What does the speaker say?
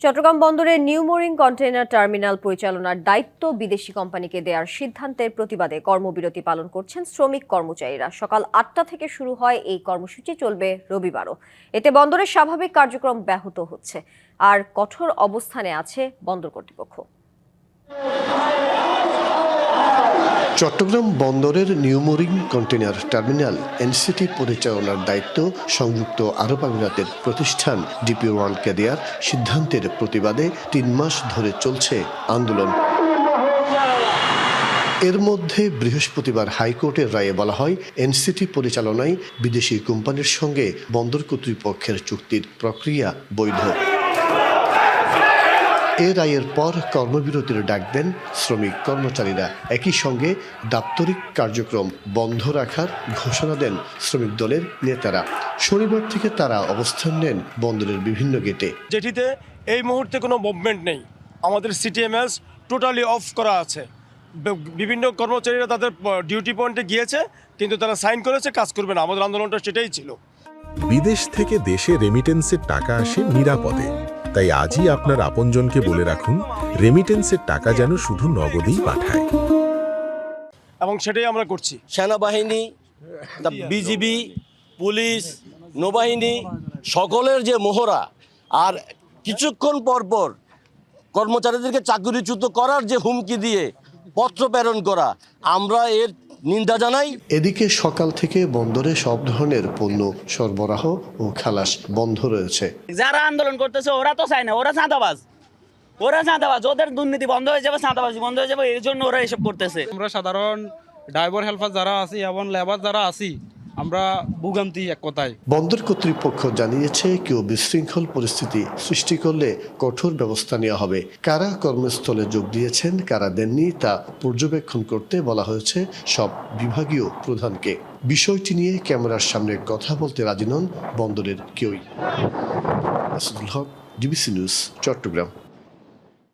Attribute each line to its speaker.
Speaker 1: চট্টগ্রাম বন্দরের new mooring container terminal পরিচালনার দায়িত্ব বিদেশি কোম্পানিকে দেওয়ার সিদ্ধান্তের প্রতিবাদে কর্মবিরতি পালন করছেন শ্রমিক কর্মচারীরা। সকাল ৮টা থেকে শুরু হয় এই কর্মসূচি, চলবে রবিবারও। এতে বন্দরের স্বাভাবিক কার্যক্রম ব্যাহত হচ্ছে, আর কঠোর অবস্থানে আছে বন্দর কর্তৃপক্ষ।
Speaker 2: চট্টগ্রাম বন্দরের new mooring container terminal NCT পরিচালনার দায়িত্ব সংযুক্ত আরব আমিরাতের প্রতিষ্ঠান ডিপি ওয়ার্ল্ডকে দেওয়ার সিদ্ধান্তের প্রতিবাদে ৩ মাস ধরে চলছে আন্দোলন। এর মধ্যে বৃহস্পতিবার হাইকোর্টের রায়ে বলা হয়, এনসিটি পরিচালনায় বিদেশি কোম্পানির সঙ্গে বন্দর কর্তৃপক্ষের চুক্তির প্রক্রিয়া বৈধ। এ রায়ের পর কর্মবিরতির ডাক দেন শ্রমিক কর্মচারীরা। একই সঙ্গে দাপ্তরিক কার্যক্রম বন্ধ রাখার ঘোষণা দেন শ্রমিক দলের নেতারা। শনিবার থেকে তারা অবস্থান নেন বন্দরের বিভিন্ন গেটে।
Speaker 3: যেটিতে এই মুহূর্তে কোনো মুভমেন্ট নেই, আমাদের সিটিএমএস টোটালি অফ করা আছে। বিভিন্ন কর্মচারীরা তাদের ডিউটি পয়েন্টে গিয়েছে, কিন্তু তারা সাইন করেছে, কাজ করবে না। আমাদের আন্দোলনটা সেটাই ছিল।
Speaker 4: বিদেশ থেকে দেশে রেমিটেন্সের টাকা আসে নিরাপদে, তাই আজই আপনার আপনজনকে বলে রাখুন, রেমিটেন্সের টাকা যেন শুধু নগদেই পাঠায়।
Speaker 3: এবং সেটাই আমরা করছি।
Speaker 5: সেনাবাহিনী, বিজিবি, পুলিশ, নৌবাহিনী সকলের যে মহড়া, আর কিছুক্ষণ পরপর কর্মচারীদেরকে চাকরিচ্যুত করার যে হুমকি দিয়ে পত্র প্রেরণ করা, আমরা এর নিন্দা জানাই।
Speaker 2: এদিকে সকাল থেকে বন্দরে সব ধরনের পণ্য সরবরাহ ও খালাস বন্ধ রয়েছে।
Speaker 6: যারা আন্দোলন করতেছে ওরা তো চায় না, ওরা চাঁদাবাজ, ওদের দুর্নীতি বন্ধ হয়ে যাবে, চাঁদাবাজি বন্ধ হয়ে যাবে, এর জন্য ওরা এসব করতেছে।
Speaker 7: আমরা সাধারণ ড্রাইভার হেল্পার যারা আছি এবং লেবার যারা আছি, আমরা ভোগান্তি এক কথায়।
Speaker 2: বন্দর কর্তৃপক্ষ জানিয়েছে, কেউ বিশৃঙ্খল পরিস্থিতি সৃষ্টি করলে কঠোর ব্যবস্থা নেওয়া হবে। কারা কর্মস্থলে যোগ দিয়েছেন, কারা দেননি তা পর্যবেক্ষণ করতে বলা হয়েছে সব বিভাগীয় প্রধানকে। বিষয়টি নিয়ে ক্যামেরার সামনে কথা বলতে রাজি নন বন্দরের কেউই। আসদুল হক, ডিবিসি নিউজ, চট্টগ্রাম।